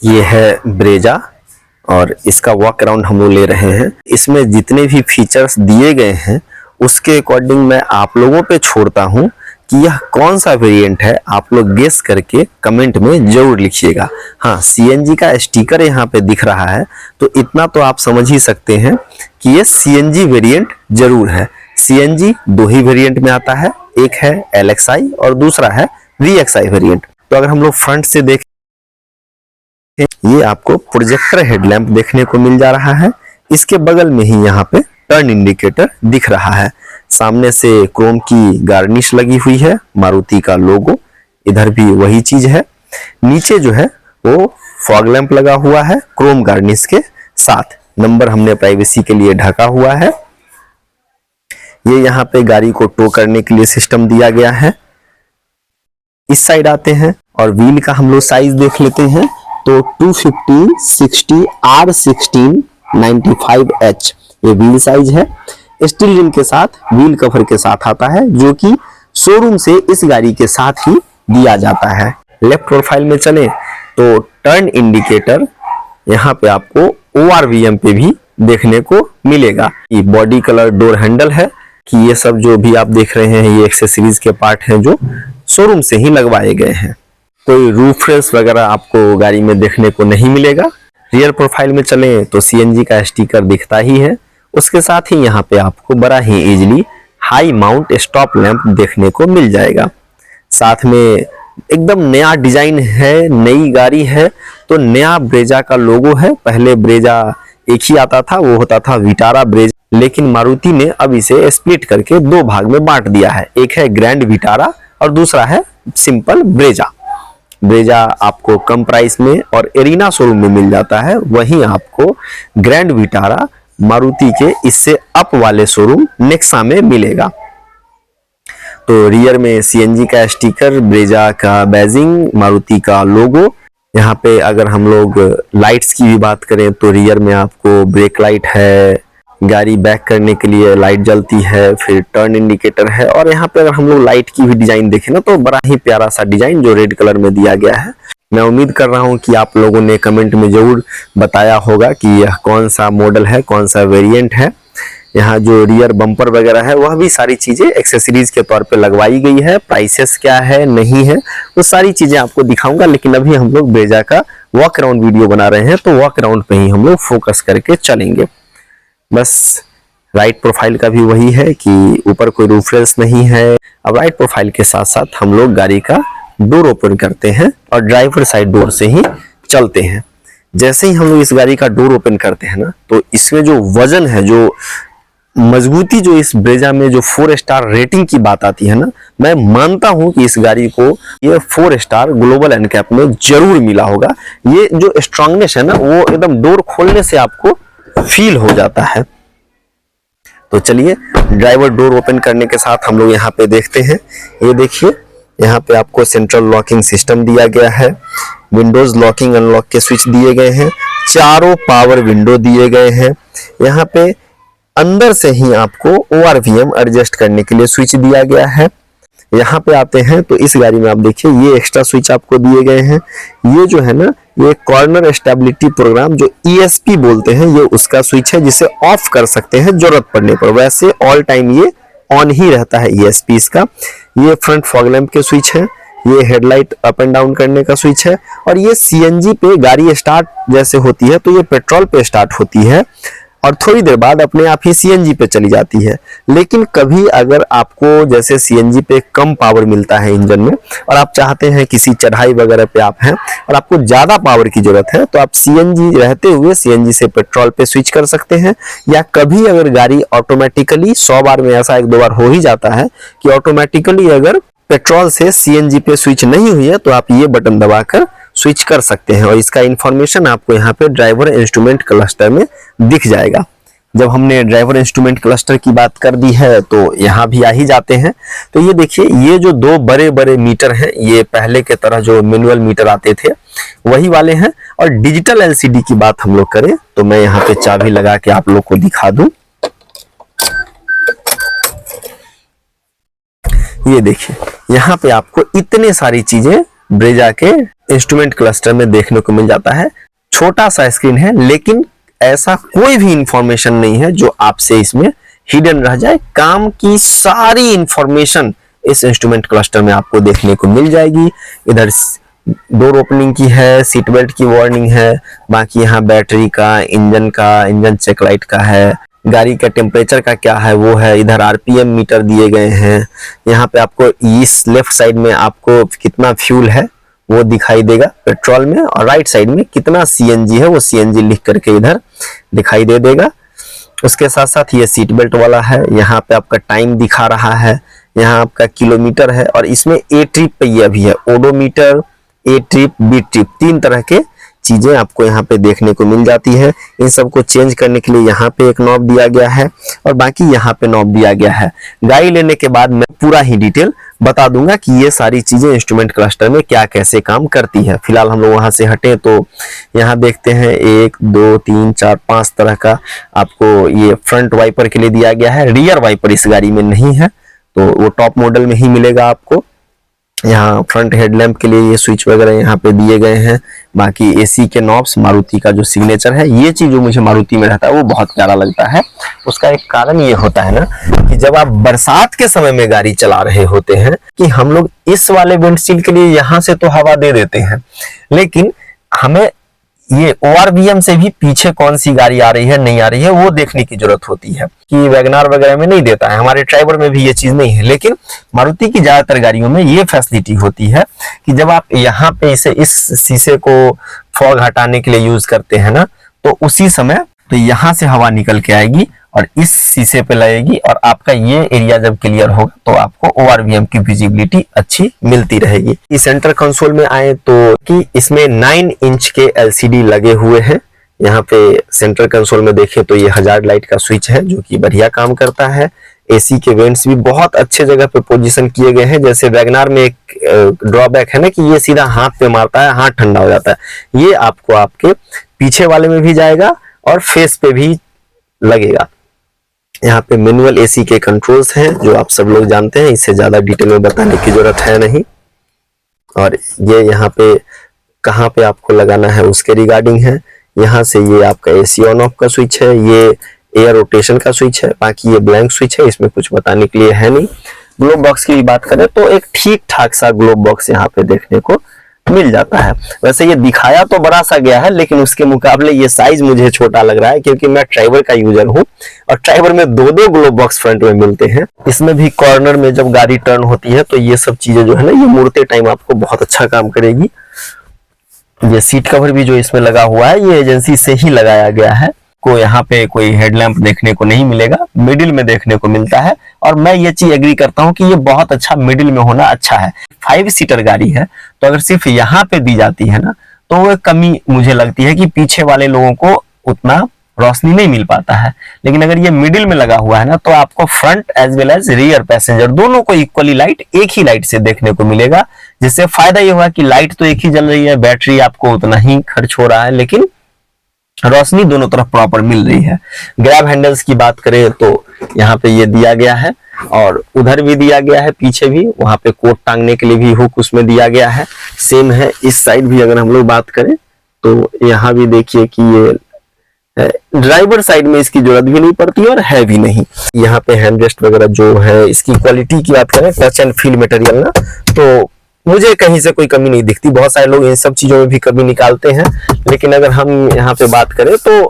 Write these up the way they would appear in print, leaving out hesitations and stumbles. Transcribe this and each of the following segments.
ये है ब्रेजा और इसका वॉक अराउंड हम लोग ले रहे हैं। इसमें जितने भी फीचर्स दिए गए हैं उसके अकॉर्डिंग मैं आप लोगों पे छोड़ता हूं कि यह कौन सा वेरिएंट है, आप लोग गेस करके कमेंट में जरूर लिखिएगा। हाँ, सीएनजी का स्टिकर यहाँ पे दिख रहा है तो इतना तो आप समझ ही सकते हैं कि ये सीएनजी वेरिएंट जरूर है। सीएनजी दो ही वेरिएंट में आता है, एक है एलएक्सआई और दूसरा है वीएक्सआई वेरिएंट। तो अगर हम लोग फ्रंट से देखें, ये आपको प्रोजेक्टर हेडलैम्प देखने को मिल जा रहा है। इसके बगल में ही यहाँ पे टर्न इंडिकेटर दिख रहा है। सामने से क्रोम की गार्निश लगी हुई है, मारुति का लोगो, इधर भी वही चीज है। नीचे जो है वो फॉग लैंप लगा हुआ है क्रोम गार्निश के साथ। नंबर हमने प्राइवेसी के लिए ढका हुआ है। ये यहाँ पे गाड़ी को टो करने के लिए सिस्टम दिया गया है। इस साइड आते हैं और व्हील का हम लोग साइज देख लेते हैं तो 250 60 R16 95H ये व्हील साइज है। स्टील रिम के साथ व्हील कवर के साथ आता है जो कि शोरूम से इस गाड़ी के साथ ही दिया जाता है। लेफ्ट प्रोफाइल में चलें तो टर्न इंडिकेटर यहाँ पे आपको ORVM पे भी देखने को मिलेगा। ये बॉडी कलर डोर हैंडल है कि ये सब जो भी आप देख रहे हैं ये एक्सेसरीज के पार्ट हैं जो शोरूम से ही लगवाए गए हैं। कोई रूफ रेस वगैरह आपको गाड़ी में देखने को नहीं मिलेगा। रियर प्रोफाइल में चलें तो सीएनजी का स्टिकर दिखता ही है। उसके साथ ही यहाँ पे आपको बड़ा ही easily high mount stop lamp देखने को मिल जाएगा। साथ में एकदम नया डिजाइन है, नई गाड़ी है तो नया ब्रेजा का लोगो है। पहले ब्रेजा एक ही आता था, वो होता था विटारा ब्रेजा, लेकिन मारुति ने अब इसे स्प्लिट करके दो भाग में बांट दिया है। एक है ग्रैंड विटारा और दूसरा है सिंपल ब्रेजा। ब्रेजा आपको कम प्राइस में और एरिना शोरूम में मिल जाता है, वहीं आपको ग्रैंड विटारा मारुति के इससे अप वाले शोरूम नेक्सा में मिलेगा। तो रियर में सीएनजी का स्टिकर, ब्रेजा का बैजिंग, मारुति का लोगो। यहाँ पे अगर हम लोग लाइट्स की भी बात करें तो रियर में आपको ब्रेक लाइट है, गाड़ी बैक करने के लिए लाइट जलती है, फिर टर्न इंडिकेटर है। और यहाँ पे अगर हम लोग लाइट की भी डिजाइन देखें ना तो बड़ा ही प्यारा सा डिजाइन जो रेड कलर में दिया गया है। मैं उम्मीद कर रहा हूँ कि आप लोगों ने कमेंट में जरूर बताया होगा कि यह कौन सा मॉडल है, कौन सा वेरिएंट है। यहाँ जो रियर बम्पर वगैरह है वह भी सारी चीजें एक्सेसरीज के तौर पे लगवाई गई है। प्राइसेस क्या है नहीं है वो सारी चीजें आपको दिखाऊंगा, लेकिन अभी हम लोग ब्रेजा का वॉक अराउंड वीडियो बना रहे हैं तो वॉक अराउंड पे ही हम लोग फोकस करके चलेंगे। बस राइट प्रोफाइल का भी वही है कि ऊपर कोई रूफ रेल्स नहीं है। अब राइट प्रोफाइल के साथ साथ हम लोग गाड़ी का डोर ओपन करते हैं और ड्राइवर साइड डोर से ही चलते हैं। जैसे ही हम लोग इस गाड़ी का डोर ओपन करते हैं ना तो इसमें जो वजन है, जो मजबूती जो इस ब्रेजा में जो 4 स्टार रेटिंग की बात आती है ना, मैं मानता हूं कि इस गाड़ी को ये 4 स्टार ग्लोबल एनकैप में जरूर मिला होगा। ये जो स्ट्रांगनेस है ना वो एकदम डोर खोलने से आपको फील हो जाता है। तो चलिए ड्राइवर डोर ओपन करने के साथ हम लोग यहाँ पे देखते हैं। ये देखिए यहाँ पे आपको सेंट्रल लॉकिंग सिस्टम दिया गया है, विंडोज लॉकिंग अनलॉक के स्विच दिए गए हैं, चारों पावर विंडो दिए गए हैं। यहाँ पे अंदर से ही आपको ORVM एडजस्ट करने के लिए स्विच दिया गया है। यहाँ पे आते हैं तो इस गाड़ी में आप देखिए ये एक्स्ट्रा स्विच आपको दिए गए हैं। ये जो है ना ये कॉर्नर स्टेबिलिटी प्रोग्राम जो ESP बोलते हैं, ये उसका स्विच है जिसे ऑफ कर सकते हैं जरूरत पड़ने पर। वैसे ऑल टाइम ये ऑन ही रहता है ESP इसका। ये फ्रंट फॉग लैंप के स्विच है, ये हेडलाइट अप एंड डाउन करने का स्विच है। और ये CNG पे गाड़ी स्टार्ट जैसे होती है तो ये पेट्रोल पे स्टार्ट होती है और थोड़ी देर बाद अपने आप ही CNG पे चली जाती है। लेकिन कभी अगर आपको जैसे CNG पे कम पावर मिलता है इंजन में और आप चाहते हैं किसी चढ़ाई वगैरह पे आप हैं और आपको ज्यादा पावर की जरूरत है तो आप CNG रहते हुए CNG से पेट्रोल पे स्विच कर सकते हैं। या कभी अगर गाड़ी ऑटोमेटिकली 100 बार में ऐसा 1-2 बार हो ही जाता है कि ऑटोमेटिकली अगर पेट्रोल से CNG पे स्विच नहीं हुई है तो आप ये बटन दबाकर स्विच कर सकते हैं और इसका इंफॉर्मेशन आपको यहाँ पे ड्राइवर इंस्ट्रूमेंट क्लस्टर में दिख जाएगा। जब हमने ड्राइवर इंस्ट्रूमेंट क्लस्टर की बात कर दी है तो यहाँ भी आ ही जाते हैं। तो ये देखिए ये जो 2 बड़े बड़े मीटर हैं ये पहले के तरह जो मैनुअल मीटर आते थे वही वाले हैं। और डिजिटल LCD की बात हम लोग करें तो मैं यहाँ पे चाबी लगा के आप लोग को दिखा दूं। ये देखिए यहाँ पे आपको इतने सारी चीजें ब्रेजा के इंस्ट्रूमेंट क्लस्टर में देखने को मिल जाता है। छोटा सा स्क्रीन है, लेकिन ऐसा कोई भी इंफॉर्मेशन नहीं है जो आपसे इसमें हिडन रह जाए। काम की सारी इंफॉर्मेशन इस इंस्ट्रूमेंट क्लस्टर में आपको देखने को मिल जाएगी। इधर डोर ओपनिंग की है, सीट बेल्ट की वार्निंग है, बाकी यहाँ बैटरी का, इंजन चेक लाइट का है, गाड़ी का टेम्परेचर का क्या है वो है। इधर आरपीएम मीटर दिए गए हैं। यहाँ पे आपको इस लेफ्ट साइड में आपको कितना फ्यूल है वो दिखाई देगा पेट्रोल में, और राइट साइड में कितना सीएनजी है वो सीएनजी लिख करके इधर दिखाई दे देगा। उसके साथ साथ ये सीट बेल्ट वाला है। यहाँ पे आपका टाइम दिखा रहा है, यहाँ आपका किलोमीटर है, और इसमें ए ट्रिप पे ये भी है, ओडोमीटर, ए ट्रिप, बी ट्रिप, 3 तरह के चीजें आपको यहाँ पे देखने को मिल जाती है। इन सबको चेंज करने के लिए यहाँ पे एक नॉब दिया गया है, और बाकी यहाँ पे नॉब दिया गया है। गाड़ी लेने के बाद मैं पूरा ही डिटेल बता दूंगा कि ये सारी चीजें इंस्ट्रूमेंट क्लस्टर में क्या कैसे काम करती है। फिलहाल हम लोग वहां से हटे तो यहाँ देखते हैं 1 2 3 4 5 तरह का आपको ये फ्रंट वाइपर के लिए दिया गया है। रियर वाइपर इस गाड़ी में नहीं है, तो वो टॉप मॉडल में ही मिलेगा आपको। यहाँ फ्रंट हेडलैम्प के लिए ये स्विच वगैरह यहाँ पे दिए गए हैं। बाकी एसी के नॉब्स, मारुति का जो सिग्नेचर है, ये चीज जो मुझे मारुति में रहता है वो बहुत प्यारा लगता है। उसका एक कारण ये होता है ना कि जब आप बरसात के समय में गाड़ी चला रहे होते हैं कि हम लोग इस वाले विंडशील्ड के लिए यहाँ से तो हवा दे देते हैं, लेकिन हमें ये ओआरवीएम से भी पीछे कौन सी गाड़ी आ रही है नहीं आ रही है वो देखने की जरूरत होती है, कि वैगनार वगैरह में नहीं देता है, हमारे ट्राइबर में भी ये चीज नहीं है। लेकिन मारुति की ज्यादातर गाड़ियों में ये फैसिलिटी होती है कि जब आप यहाँ पे इस शीशे को फॉग हटाने के लिए यूज करते हैं ना, तो उसी समय तो यहाँ से हवा निकल के आएगी और इस शीशे पे लगेगी, और आपका ये एरिया जब क्लियर होगा तो आपको ओआरवीएम की विजिबिलिटी अच्छी मिलती रहेगी। इस सेंटर कंसोल में आए तो कि इसमें 9 इंच के एलसीडी लगे हुए हैं। यहाँ पे सेंटर कंसोल में देखें तो ये हजार्ड लाइट का स्विच है जो कि बढ़िया काम करता है। एसी के वेंट्स भी बहुत अच्छे जगह पे पोजीशन किए गए हैं। जैसे वैगनार में एक ड्रॉबैक है ना कि ये सीधा हाथ पे मारता है, हाथ ठंडा हो जाता है, ये आपको आपके पीछे वाले में भी जाएगा और फेस पे भी लगेगा। यहाँ पे मैनुअल एसी के कंट्रोल्स हैं जो आप सब लोग जानते हैं, इससे ज्यादा डिटेल में बताने की जरूरत है नहीं। और ये यहाँ पे कहाँ पे आपको लगाना है उसके रिगार्डिंग है। यहाँ से ये आपका एसी ऑन ऑफ का स्विच है, ये एयर रोटेशन का स्विच है, बाकी ये ब्लैंक स्विच है, इसमें कुछ बताने के लिए है नहीं। ग्लोब बॉक्स की भी बात करें तो एक ठीक ठाक सा ग्लोब बॉक्स यहाँ पे देखने को मिल जाता है। वैसे ये दिखाया तो बड़ा सा गया है, लेकिन उसके मुकाबले ये साइज मुझे छोटा लग रहा है, क्योंकि मैं ट्राइबर का यूजर हूँ और ट्राइबर में 2-2 ग्लोब बॉक्स फ्रंट में मिलते हैं। इसमें भी कॉर्नर में जब गाड़ी टर्न होती है तो ये सब चीजें जो है ना, ये मुड़ते टाइम आपको बहुत अच्छा काम करेगी। ये सीट कवर भी जो इसमें लगा हुआ है ये एजेंसी से ही लगाया गया है। को यहाँ पे कोई हेडलैम्प देखने को नहीं मिलेगा, मिडिल में देखने को मिलता है, और मैं ये चीज एग्री करता हूँ कि ये बहुत अच्छा मिडिल में होना अच्छा है। 5 सीटर गाड़ी है तो अगर सिर्फ यहाँ पे दी जाती है ना तो वो कमी मुझे लगती है कि पीछे वाले लोगों को उतना रोशनी नहीं मिल पाता है। लेकिन अगर ये मिडिल में लगा हुआ है ना तो आपको front as well as rear passenger दोनों को इक्वली लाइट एक ही लाइट से देखने को मिलेगा, जिससे फायदा ये हुआ कि लाइट तो एक ही जल रही है, बैटरी आपको उतना ही खर्च हो रहा है, लेकिन रोशनी दोनों तरफ प्रॉपर मिल रही है। ग्रैब हैंडल्स की बात करें तो यहाँ पे ये दिया गया है, और उधर भी दिया गया है, पीछे भी, वहां पे कोट टांगने के लिए भी हुक उसमें दिया गया है। सेम है इस साइड भी अगर हम लोग बात करें तो यहाँ भी देखिए कि ये ड्राइवर साइड में इसकी जरूरत भी नहीं पड़ती और है भी नहीं। यहाँ पे हैंड रेस्ट वगैरह जो है, इसकी क्वालिटी की बात करें, टच एंड फील मटेरियल ना, तो मुझे कहीं से कोई कमी नहीं दिखती। बहुत सारे लोग इन सब चीजों में भी कमी निकालते हैं, लेकिन अगर हम यहाँ पे बात करें तो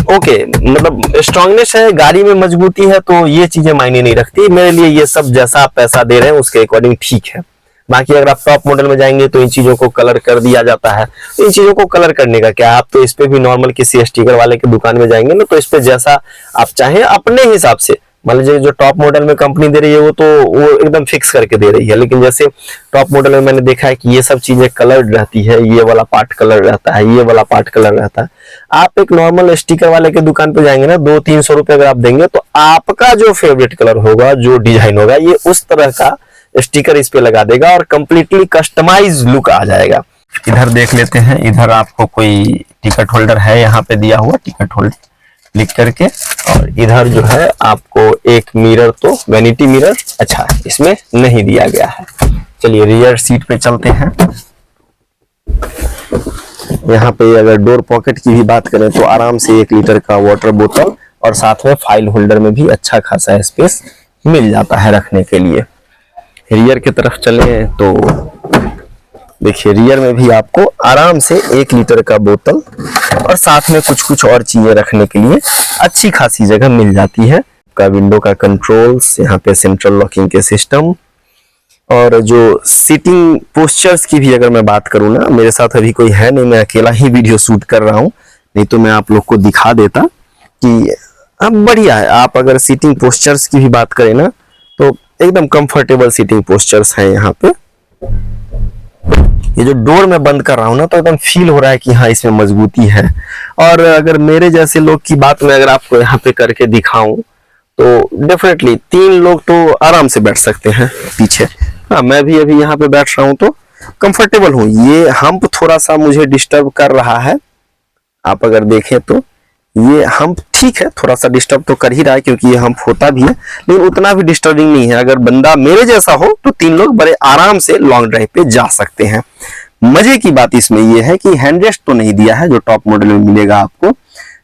ओके, मतलब स्ट्रांगनेस है, गाड़ी में मजबूती है, तो ये चीजें मायने नहीं रखती मेरे लिए। ये सब जैसा आप पैसा दे रहे हैं उसके अकॉर्डिंग ठीक है। बाकी अगर आप टॉप मॉडल में जाएंगे तो इन चीजों को कलर कर दिया जाता है। इन चीजों को कलर करने का क्या, आप तो इस पे भी नॉर्मल किसी स्टिकर वाले की दुकान में जाएंगे ना तो इस पे जैसा आप चाहें अपने हिसाब से, मान लीजिए जो टॉप मॉडल में कंपनी दे रही है वो एकदम फिक्स करके दे रही है, लेकिन जैसे टॉप मॉडल में मैंने देखा है कि ये सब चीजें कलर्ड रहती है, ये वाला पार्ट कलर रहता है, ये वाला पार्ट कलर रहता है। आप एक नॉर्मल स्टिकर वाले के दुकान पे जाएंगे ना, 200-300 रुपए अगर आप देंगे तो आपका जो फेवरेट कलर होगा, जो डिजाइन होगा, ये उस तरह का स्टिकर इस पे लगा देगा और कंप्लीटली कस्टमाइज लुक आ जाएगा। इधर देख लेते हैं, इधर आपको कोई टिकट होल्डर है यहाँ पे दिया हुआ, टिकट होल्डर लिख करके, और इधर जो है आपको एक मिरर, तो वैनिटी मिरर अच्छा इसमें नहीं दिया गया है। चलिए रियर सीट पे चलते हैं। यहाँ पे अगर डोर पॉकेट की भी बात करें तो आराम से 1 लीटर का वाटर बोतल और साथ में फाइल होल्डर में भी अच्छा खासा स्पेस मिल जाता है रखने के लिए। रियर की तरफ चले तो देखिए रियर में भी आपको आराम से 1 लीटर का बोतल और साथ में कुछ कुछ और चीजें रखने के लिए अच्छी खासी जगह मिल जाती है। का विंडो का कंट्रोल्स, यहाँ पे सेंट्रल लॉकिंग के सिस्टम, और जो सीटिंग पोस्चर्स की भी अगर मैं बात करूँ ना, मेरे साथ अभी कोई है नहीं, मैं अकेला ही वीडियो शूट कर रहा हूँ, नहीं तो मैं आप लोग को दिखा देता कि अब बढ़िया है। आप अगर सीटिंग पोस्चर्स की भी बात करें ना तो एकदम कंफर्टेबल सीटिंग पोस्चर्स हैं यहाँ पे। ये जो डोर मैं बंद कर रहा हूँ ना तो एकदम फील हो रहा है कि हाँ इसमें मजबूती है। और अगर मेरे जैसे लोग की बात मैं अगर आपको यहाँ पे करके दिखाऊं तो डेफिनेटली 3 लोग तो आराम से बैठ सकते हैं पीछे। हाँ, मैं भी अभी यहाँ पे बैठ रहा हूँ तो कंफर्टेबल हूँ। ये हम्प थोड़ा सा मुझे डिस्टर्ब कर रहा है, आप अगर देखें तो ये हम्प ठीक है, थोड़ा सा डिस्टर्ब तो कर ही रहा है क्योंकि ये हम्प होता भी है, लेकिन उतना भी डिस्टर्बिंग नहीं है। अगर बंदा मेरे जैसा हो तो 3 लोग बड़े आराम से लॉन्ग ड्राइव पे जा सकते हैं। मजे की बात इसमें यह है कि हैंडरेस्ट तो नहीं दिया है जो टॉप मॉडल में मिलेगा आपको,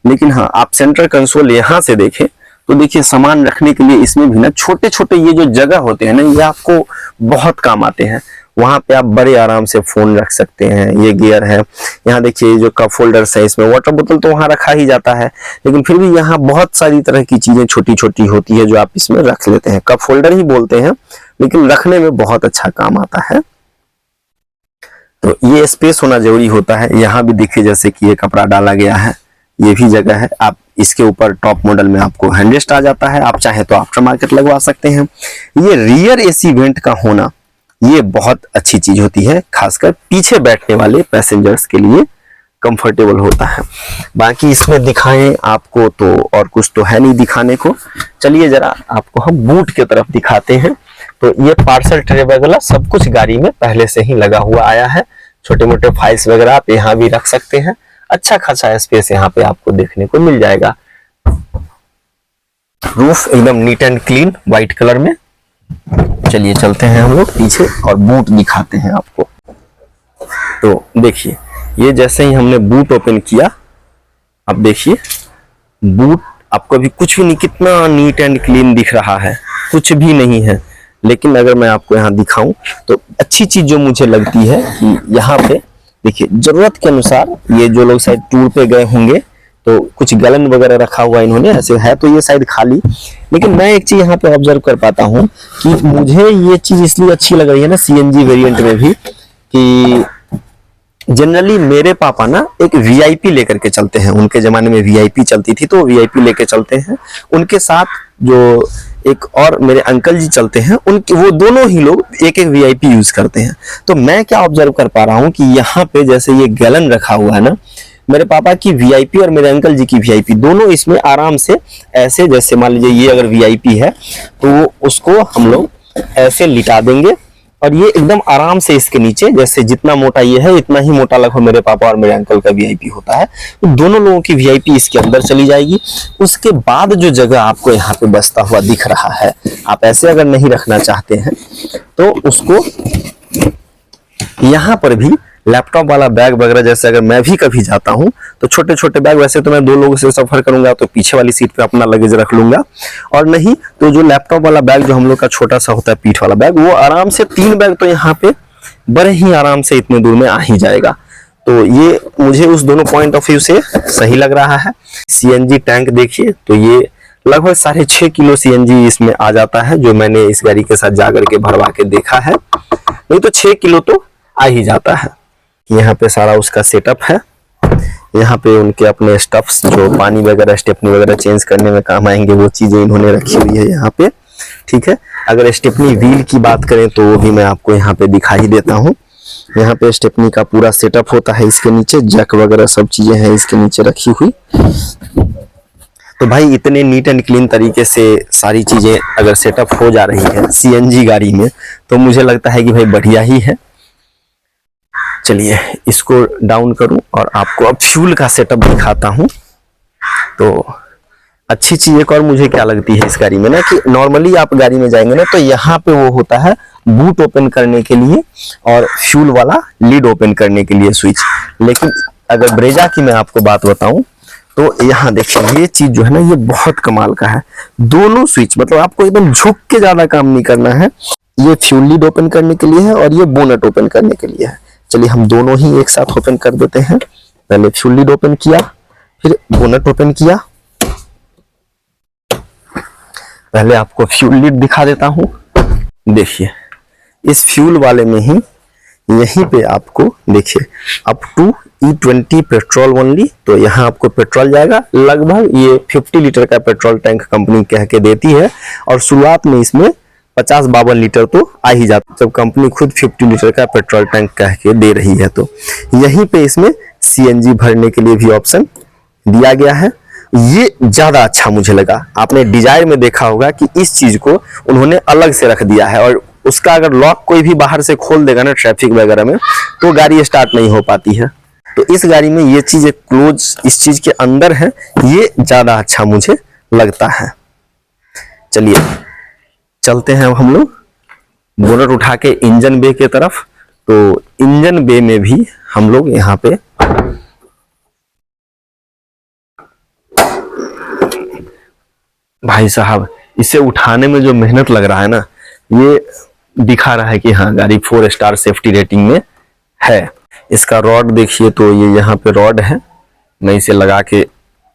लेकिन हाँ आप सेंट्रल कंसोल यहाँ से देखें तो देखिए सामान रखने के लिए इसमें भी ना छोटे छोटे ये जो जगह होते हैं ना, ये आपको बहुत काम आते हैं। वहां पे आप बड़े आराम से फोन रख सकते हैं। ये गियर है, यहाँ देखिए जो कप होल्डर्स है, इसमें वाटर बोतल तो वहां रखा ही जाता है, लेकिन फिर भी यहाँ बहुत सारी तरह की चीजें छोटी छोटी होती है जो आप इसमें रख लेते हैं। कप होल्डर ही बोलते हैं लेकिन रखने में बहुत अच्छा काम आता है। तो ये स्पेस होना जरूरी होता है। यहाँ भी देखिए जैसे कि ये कपड़ा डाला गया है, ये भी जगह है। आप इसके ऊपर टॉप मॉडल में आपको हैंडरेस्ट आ जाता है, आप चाहे तो आफ्टर मार्केट लगवा सकते हैं। ये रियर एसी वेंट का होना ये बहुत अच्छी चीज होती है, खासकर पीछे बैठने वाले पैसेंजर्स के लिए कंफर्टेबल होता है। बाकी इसमें दिखाएं आपको तो और कुछ तो है नहीं दिखाने को। चलिए जरा आपको हम बूट की तरफ दिखाते हैं। तो ये पार्सल ट्रे वगैरह सब कुछ गाड़ी में पहले से ही लगा हुआ आया है। छोटे मोटे फाइल्स वगैरह आप यहाँ भी रख सकते हैं। अच्छा खासा स्पेस यहाँ पे आपको देखने को मिल जाएगा। रूफ एकदम neat and clean white colour में। चलिए चलते हैं हम लोग पीछे और बूट दिखाते हैं आपको। तो देखिए ये जैसे ही हमने बूट ओपन किया, अब देखिए बूट आपको अभी कुछ भी नहीं, कितना नीट एंड क्लीन दिख रहा है, कुछ भी नहीं है। लेकिन अगर मैं आपको यहाँ दिखाऊं तो अच्छी चीज जो मुझे लगती है कि यहाँ पे देखिए जरूरत के अनुसार ये जो लोग शायद टूर पे गए होंगे तो कुछ गैलन वगैरह रखा हुआ इन्होंने, ऐसे है तो ये शायद खाली। लेकिन मैं एक चीज यहाँ पे ऑब्जर्व कर पाता हूँ कि मुझे ये चीज इसलिए अच्छी लग रही है ना सीएनजी वेरिएंट में भी, कि जनरली मेरे पापा ना एक वीआईपी लेकर के चलते हैं। उनके जमाने में वीआईपी चलती थी तो वीआईपी लेके चलते हैं। उनके साथ जो एक और मेरे अंकल जी चलते हैं, उनके वो दोनों ही लोग एक एक वीआईपी यूज करते हैं। तो मैं क्या ऑब्जर्व कर पा रहा हूँ कि यहाँ पे जैसे ये गैलन रखा हुआ है ना, मेरे पापा की वीआईपी और मेरे अंकल जी की वीआईपी दोनों इसमें आराम से ऐसे, जैसे मान लीजिए ये अगर वीआईपी है तो उसको हम लोग ऐसे लिटा देंगे और ये एकदम आराम से इसके नीचे, जैसे जितना मोटा ये है इतना ही मोटा लगभग मेरे पापा और मेरे अंकल का वीआईपी होता है, तो दोनों लोगों की वीआईपी इसके अंदर चली जाएगी। उसके बाद जो जगह आपको यहाँ पे बचता हुआ दिख रहा है, आप ऐसे अगर नहीं रखना चाहते हैं तो उसको यहाँ पर भी लैपटॉप वाला बैग वगैरह, जैसे अगर मैं भी कभी जाता हूँ तो छोटे छोटे बैग, वैसे तो मैं 2 लोगों से सफर करूंगा तो पीछे वाली सीट पे अपना लगेज रख लूंगा, और नहीं तो जो लैपटॉप वाला बैग जो हम लोग का छोटा सा होता है पीठ वाला बैग, वो आराम से 3 बैग तो यहाँ पे बड़े ही आराम से इतने दूर में आ ही जाएगा। तो ये मुझे उस दोनों पॉइंट ऑफ व्यू से सही लग रहा है। सीएनजी टैंक देखिए तो ये लगभग 6.5 किलो सीएनजी इसमें आ जाता है, जो मैंने इस गाड़ी के साथ जाकर के भरवा के देखा है। नहीं तो 6 किलो तो आ ही जाता है। यहाँ पे सारा उसका सेटअप है। यहाँ पे उनके अपने स्टफ्स जो पानी वगैरह स्टेपनी वगैरह चेंज करने में काम आएंगे वो चीजें इन्होंने रखी हुई है यहाँ पे। ठीक है, अगर स्टेपनी व्हील की बात करें तो वो भी मैं आपको यहाँ पे दिखा ही देता हूँ। यहाँ पे स्टेपनी का पूरा सेटअप होता है, इसके नीचे जैक वगैरह सब चीजें हैं इसके नीचे रखी हुई। तो भाई इतने नीट एंड क्लीन तरीके से सारी चीजें अगर सेटअप हो जा रही है सीएनजी गाड़ी में तो मुझे लगता है कि भाई बढ़िया ही है। चलिए इसको डाउन करूं और आपको अब फ्यूल का सेटअप दिखाता हूं। तो अच्छी चीज एक और मुझे क्या लगती है इस गाड़ी में ना, कि नॉर्मली आप गाड़ी में जाएंगे ना तो यहाँ पे वो होता है बूट ओपन करने के लिए और फ्यूल वाला लीड ओपन करने के लिए स्विच। लेकिन अगर ब्रेजा की मैं आपको बात बताऊं तो यहाँ देखिए ये चीज जो है ना ये बहुत कमाल का है। दोनों स्विच मतलब आपको एकदम झुक के ज्यादा काम नहीं करना है। ये फ्यूल लीड ओपन करने के लिए है और ये बोनट ओपन करने के लिए है। चलिए हम दोनों ही एक साथ ओपन कर देते हैं। पहले फ्यूल लीड ओपन किया, फिर बोनट ओपन किया। पहले आपको फ्यूल लीड दिखा देता हूं। देखिए इस फ्यूल वाले में ही यहीं पे आपको देखिए up to E20 petrol only, तो यहाँ आपको पेट्रोल जाएगा। लगभग ये 50 लीटर का पेट्रोल टैंक कंपनी कह के देती है और शुरुआत में इसमें 50-52 लीटर तो आ ही जाता, जब कंपनी खुद 50 लीटर का पेट्रोल टैंक कह के दे रही है। तो यहीं पे इसमें CNG भरने के लिए भी ऑप्शन दिया गया है। ये ज्यादा अच्छा मुझे लगा। आपने डिजायर में देखा होगा कि इस चीज को उन्होंने अलग से रख दिया है और उसका अगर लॉक कोई भी बाहर से खोल देगा ना ट्रैफिक वगैरह में तो गाड़ी स्टार्ट नहीं हो पाती है। तो इस गाड़ी में ये चीज क्लोज इस चीज के अंदर है, ये ज्यादा अच्छा मुझे लगता है। चलिए चलते हैं अब हम लोग बोनट उठा के इंजन बे के तरफ। तो इंजन बे में भी हम लोग यहाँ पे भाई साहब इसे उठाने में जो मेहनत लग रहा है ना, ये दिखा रहा है कि हाँ गाड़ी 4 स्टार सेफ्टी रेटिंग में है। इसका रॉड देखिए, तो ये यहाँ पे रॉड है। मैं इसे लगा के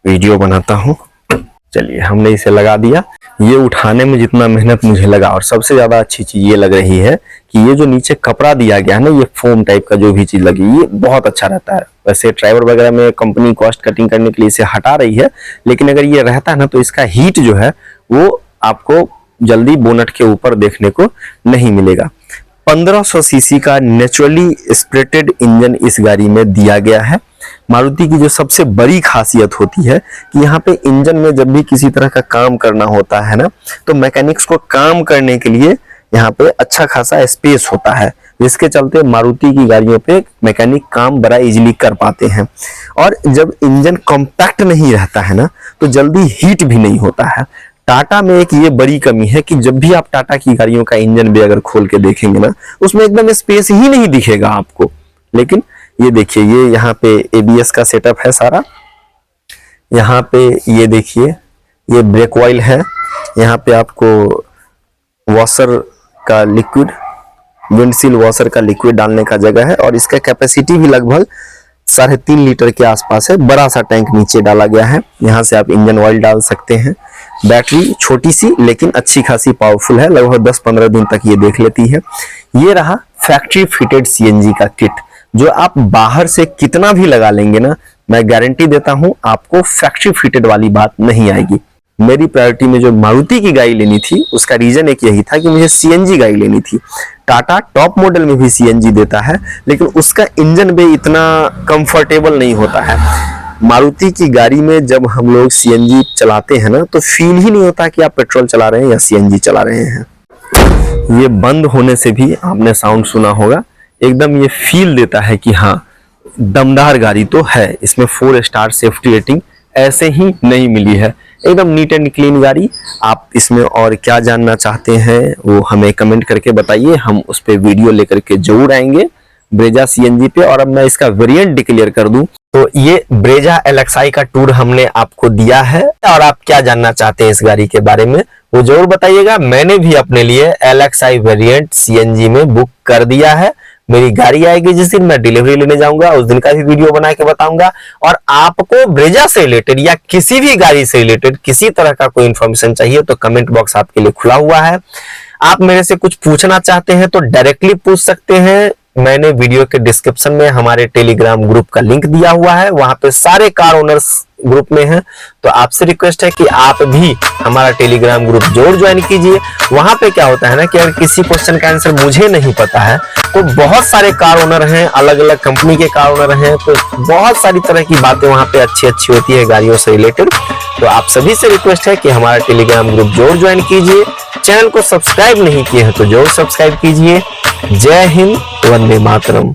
वीडियो बनाता हूँ। चलिए हमने इसे लगा दिया। ये उठाने में जितना मेहनत मुझे लगा और सबसे ज्यादा अच्छी चीज ये लग रही है कि ये जो नीचे कपड़ा दिया गया है ना, ये फोम टाइप का जो भी चीज लगी, ये बहुत अच्छा रहता है। वैसे ड्राइवर वगैरह में कंपनी कॉस्ट कटिंग करने के लिए इसे हटा रही है, लेकिन अगर ये रहता है ना तो इसका हीट जो है वो आपको जल्दी बोनट के ऊपर देखने को नहीं मिलेगा। 1500 सीसी का नेचुरली स्प्लिटेड इंजन इस गाड़ी में दिया गया है। मारुति की जो सबसे बड़ी खासियत होती है कि यहाँ पे इंजन में जब भी किसी तरह का काम करना होता है ना, तो मैकेनिक्स को काम करने के लिए यहाँ पे अच्छा खासा स्पेस होता है, जिसके चलते मारुति की गाड़ियों पे मैकेनिक काम बड़ा इजीली कर पाते हैं। और जब इंजन कॉम्पैक्ट नहीं रहता है ना तो जल्दी हीट भी नहीं होता है। टाटा में एक ये बड़ी कमी है कि जब भी आप टाटा की गाड़ियों का इंजन भी अगर खोल के देखेंगे ना, उसमें एकदम स्पेस ही नहीं दिखेगा आपको। लेकिन ये देखिए, ये यहाँ पे ABS का सेटअप है सारा। यहाँ पे ये देखिए, ये ब्रेक ऑयल है। यहाँ पे आपको वॉशर का लिक्विड, विंडशील्ड वॉशर का लिक्विड डालने का जगह है और इसका कैपेसिटी भी लगभग 3.5 लीटर के आसपास है। बड़ा सा टैंक नीचे डाला गया है, यहाँ से आप इंजन ऑयल डाल सकते हैं। बैटरी छोटी सी लेकिन अच्छी खासी पावरफुल है, लगभग 10-15 दिन तक ये देख लेती है। ये रहा फैक्ट्री फिटेड CNG का किट, जो आप बाहर से कितना भी लगा लेंगे ना, मैं गारंटी देता हूं आपको फैक्ट्री फिटेड वाली बात नहीं आएगी। मेरी प्रायोरिटी में जो मारुति की गाड़ी लेनी थी उसका रीजन एक यही था कि मुझे CNG गाड़ी लेनी थी। टाटा टॉप मॉडल में भी CNG देता है, लेकिन उसका इंजन भी इतना कंफर्टेबल नहीं होता है। मारुति की गाड़ी में जब हम लोग CNG चलाते हैं ना तो फील ही नहीं होता कि आप पेट्रोल चला रहे हैं या CNG चला रहे हैं। ये बंद होने से भी आपने साउंड सुना होगा, एकदम ये फील देता है कि हाँ दमदार गाड़ी तो है। इसमें 4 स्टार सेफ्टी रेटिंग ऐसे ही नहीं मिली है। एकदम नीट एंड क्लीन गाड़ी। आप इसमें और क्या जानना चाहते हैं वो हमें कमेंट करके बताइए, हम उस पर वीडियो लेकर के जरूर आएंगे ब्रेजा CNG पे। और अब मैं इसका वेरिएंट डिक्लेयर कर दूं तो ये ब्रेजा LXi का टूर हमने आपको दिया है, और आप क्या जानना चाहते हैं इस गाड़ी के बारे में वो जरूर बताइएगा। मैंने भी अपने लिए LXi वेरिएंट CNG में बुक कर दिया है। मेरी गाड़ी आएगी जिस दिन मैं डिलीवरी लेने जाऊंगा, उस दिन का भी वीडियो बना के बताऊंगा। और आपको ब्रेजा से रिलेटेड या किसी भी गाड़ी से रिलेटेड किसी तरह का कोई इन्फॉर्मेशन चाहिए तो कमेंट बॉक्स आपके लिए खुला हुआ है। आप मेरे से कुछ पूछना चाहते हैं तो डायरेक्टली पूछ सकते हैं। मैंने वीडियो के डिस्क्रिप्शन में हमारे टेलीग्राम ग्रुप का लिंक दिया हुआ है, वहां पे सारे कार ओनर्स ग्रुप में हैं। तो आपसे रिक्वेस्ट है कि आप भी हमारा टेलीग्राम ग्रुप जरूर ज्वाइन कीजिए। वहां पे क्या होता है ना कि अगर किसी क्वेश्चन का आंसर मुझे नहीं पता है तो बहुत सारे कार ओनर हैं, अलग अलग कंपनी के कार ओनर हैं, तो बहुत सारी तरह की बातें वहां पे अच्छी अच्छी होती है गाड़ियों से रिलेटेड। तो आप सभी से रिक्वेस्ट है कि हमारा टेलीग्राम ग्रुप जरूर ज्वाइन कीजिए। चैनल को सब्सक्राइब नहीं किए हैं तो जरूर सब्सक्राइब कीजिए। जय हिंद, वंदे मातरम।